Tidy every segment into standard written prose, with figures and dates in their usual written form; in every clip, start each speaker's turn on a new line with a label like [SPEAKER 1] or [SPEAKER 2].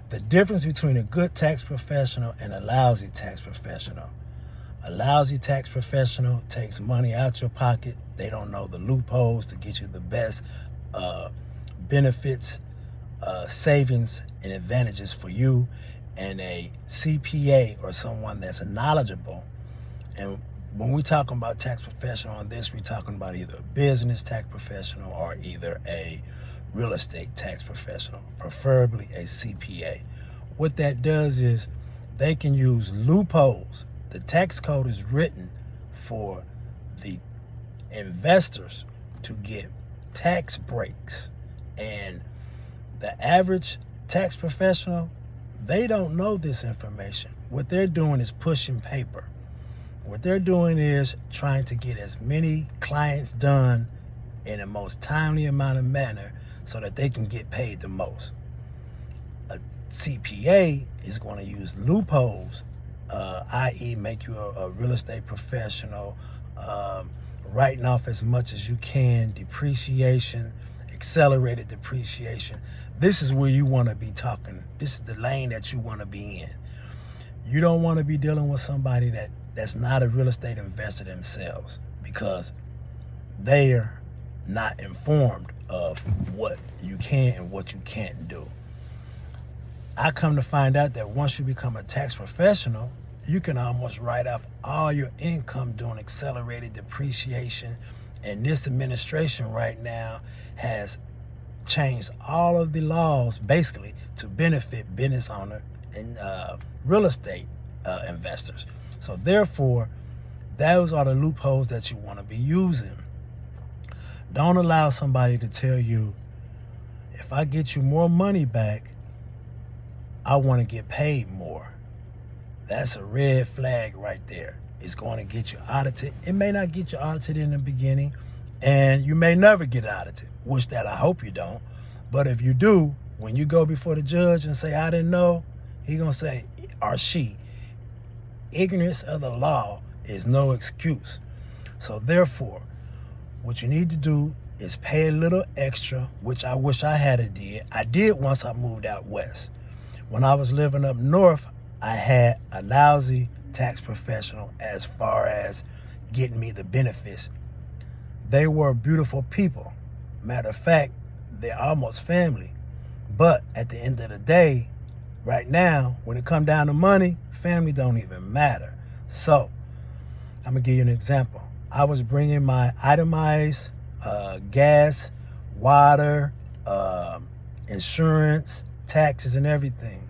[SPEAKER 1] The difference between a good tax professional and a lousy tax professional. A lousy tax professional takes money out your pocket. They don't know the loopholes to get you the best benefits, savings, and advantages for you. And a CPA, or someone that's knowledgeable. And when we're talking about tax professional on this, we're talking about either a business tax professional or either a real estate tax professional, preferably a CPA. What that does is they can use loopholes. The tax code is written for the investors to get tax breaks. And the average tax professional, they don't know this information. What they're doing is pushing paper. What they're doing is trying to get as many clients done in the most timely amount of manner so that they can get paid the most. A CPA is going to use loopholes, i.e. make you a real estate professional, writing off as much as you can, depreciation, accelerated depreciation. This is where you want to be talking. This is the lane that you want to be in. You don't want to be dealing with somebody that's not a real estate investor themselves, because they're not informed of what you can and what you can't do. I come to find out that once you become a tax professional, you can almost write off all your income doing accelerated depreciation. And this administration right now has changed all of the laws basically to benefit business owner and real estate investors. So therefore, those are the loopholes that you want to be using. Don't allow somebody to tell you, if I get you more money back, I want to get paid more. That's a red flag right there. It's going to get you audited. It may not get you audited in the beginning, and you may never get audited, which that I hope you don't. But if you do, when you go before the judge and say, I didn't know, he's going to say, or she, ignorance of the law is no excuse. So therefore, what you need to do is pay a little extra, which I wish I had a did. I did once I moved out west. When I was living up north, I had a lousy tax professional as far as getting me the benefits. They were beautiful people. Matter of fact, they're almost family. But at the end of the day, right now, when it come down to money, family don't even matter. So, I'm going to give you an example. I was bringing my itemized gas, water, insurance, taxes, and everything.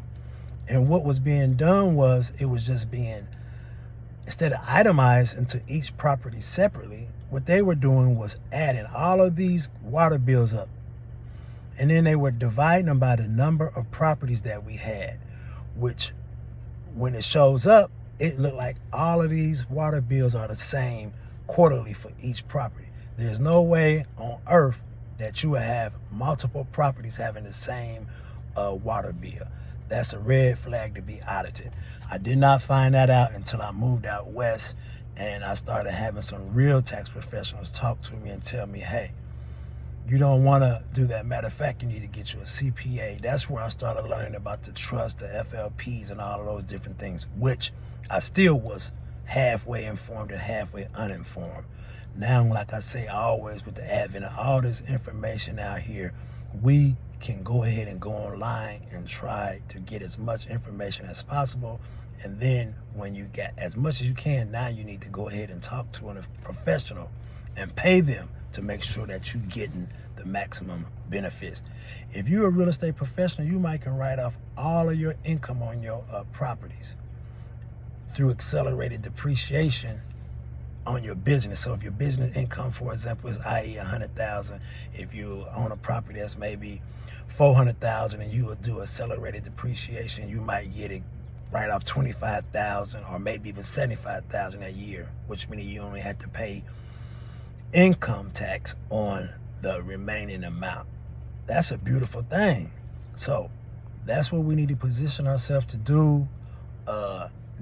[SPEAKER 1] And what was being done was, it was just being, instead of itemized into each property separately, what they were doing was adding all of these water bills up. And then they were dividing them by the number of properties that we had, which when it shows up, it looked like all of these water bills are the same quarterly for each property. There's no way on earth that you would have multiple properties having the same water bill. That's a red flag to be audited. I did not find that out until I moved out west, and I started having some real tax professionals talk to me and tell me, hey, you don't want to do that. Matter of fact, you need to get you a CPA. That's where I started learning about the trust, the FLPs, and all of those different things, which I still was halfway informed and halfway uninformed. Now, like I say always, with the advent of all this information out here, we can go ahead and go online and try to get as much information as possible. And then when you get as much as you can, now you need to go ahead and talk to a professional and pay them to make sure that you're getting the maximum benefits. If you're a real estate professional, you might can write off all of your income on your properties through accelerated depreciation on your business. So if your business income, for example, is i.e. $100,000, if you own a property that's maybe $400,000 and you would do accelerated depreciation, you might get it right off $25,000 or maybe even $75,000 a year, which means you only have to pay income tax on the remaining amount. That's a beautiful thing. So that's what we need to position ourselves to do.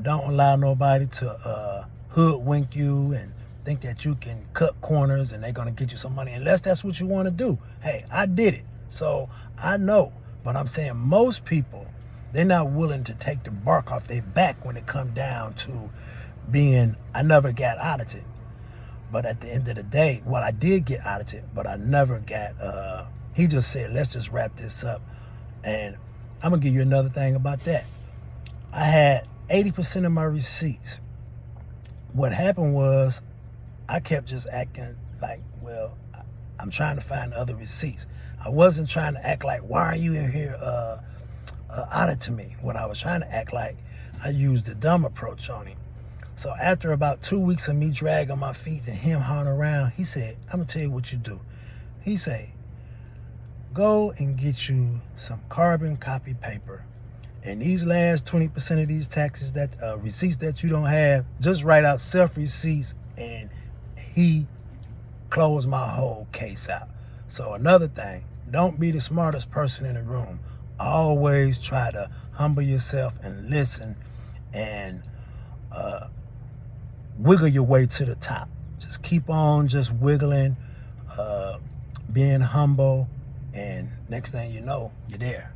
[SPEAKER 1] Don't allow nobody to hoodwink you and think that you can cut corners and they're going to get you some money, unless that's what you want to do. Hey, I did it, so I know. But I'm saying most people They're not willing to take the bark off their back when it come down to being, I never got audited. But at the end of the day, well, I did get audited, but I never got, he just said, let's just wrap this up. And I'm going to give you another thing about that. I had 80% of my receipts. What happened was I kept just acting like, well, I'm trying to find other receipts. I wasn't trying to act like, why are you in here auditing me? What I was trying to act like, I used the dumb approach on him. So after about 2 weeks of me dragging my feet and him hauling around, he said, I'm going to tell you what you do. He said, go and get you some carbon copy paper. And these last 20% of these taxes, that receipts that you don't have, just write out self-receipts. And he closed my whole case out. So another thing, don't be the smartest person in the room. Always try to humble yourself and listen and wiggle your way to the top. Just keep on just wiggling, being humble, and next thing you know, you're there.